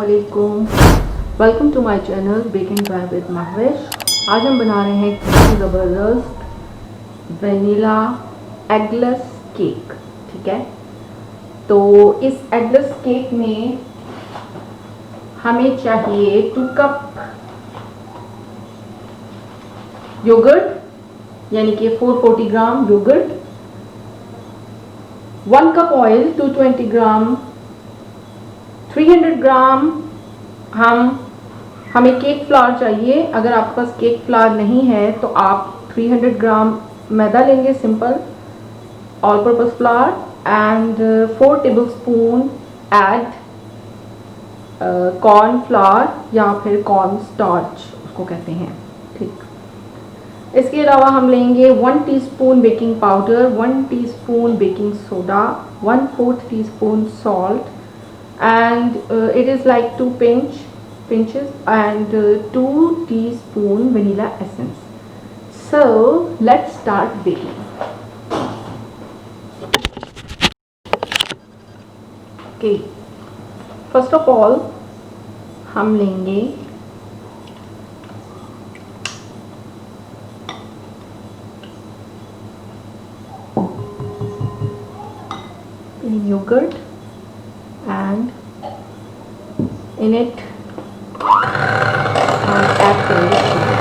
अस्सलामुअलैकुम, welcome to my channel baking by with Mahvish. आज हम बना रहे हैं एक ज़बरदस्त वनीला एगलेस केक। ठीक है, तो इस एगलेस केक में हमें चाहिए 2 कप योगर्ट यानी कि 440 ग्राम योगर्ट, 1 कप ऑयल, 220 ग्राम, 300 ग्राम हमें केक फ्लावर चाहिए। अगर आपके पास केक फ्लावर नहीं है तो आप 300 ग्राम मैदा लेंगे, simple all purpose flower, and 4 tablespoon add corn flour या फिर कॉर्न स्टार्च उसको कहते हैं। ठीक, इसके अलावा हम लेंगे 1 teaspoon baking powder, 1 teaspoon baking soda, 1/4 teaspoon salt, and it is like 2 pinches and 2 teaspoon vanilla essence. So let's start baking. Okay, first of all हम लेंगे plain yogurt and in it add the sugar.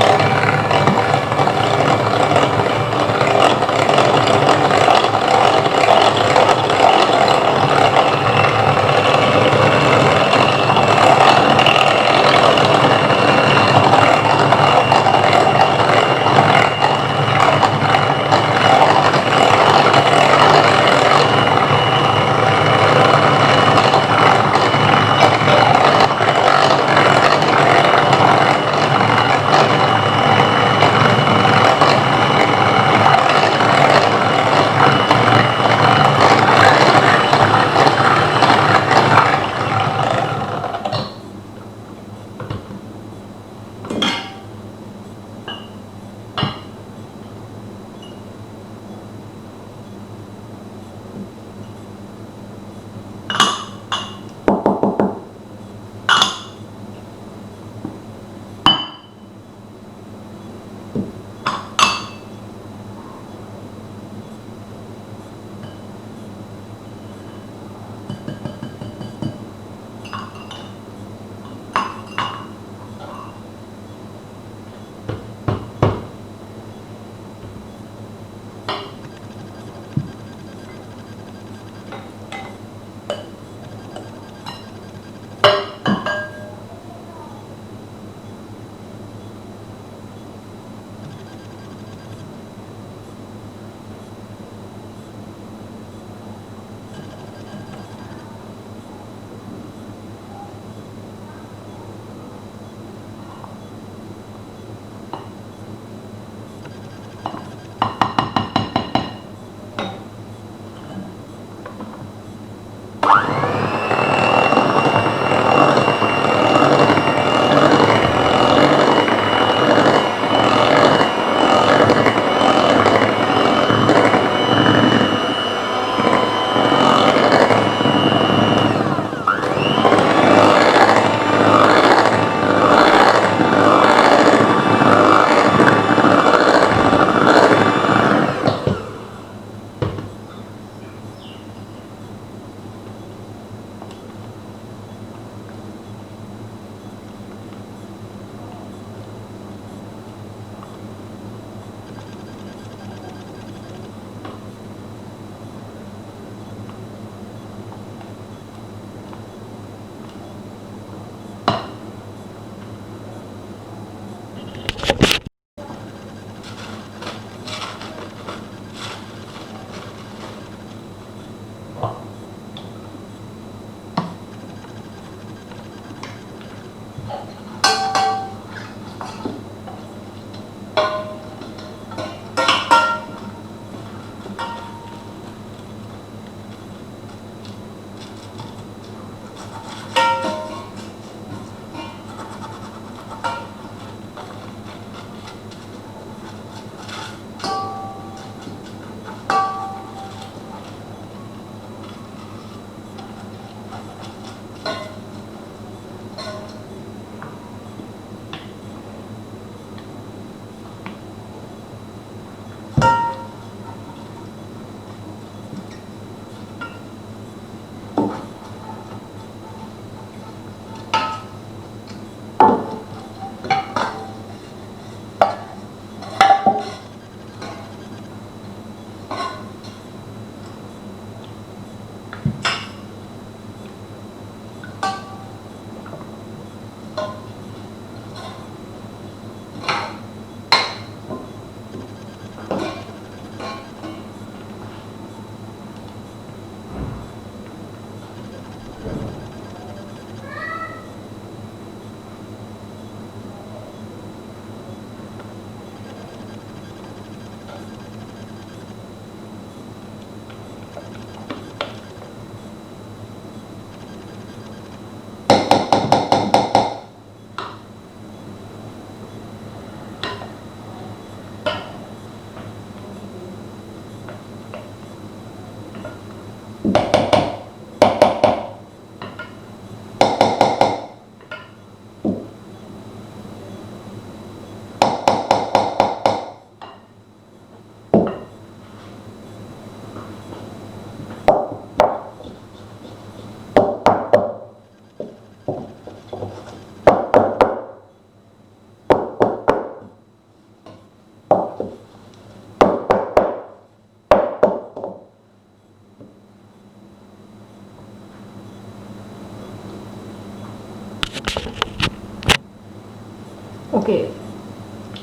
Okay,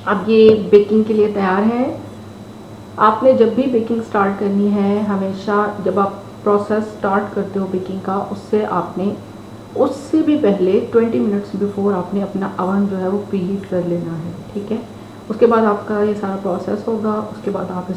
अब ये baking के लिए तैयार है। आपने जब भी बेकिंग स्टार्ट करनी है, हमेशा जब आप प्रोसेस स्टार्ट करते हो बेकिंग का, उससे भी पहले 20 मिनट्स बिफोर आपने अपना अवन जो है वो प्री हीट कर लेना है, ठीक है। उसके बाद आपका ये सारा प्रोसेस होगा, उसके बाद आप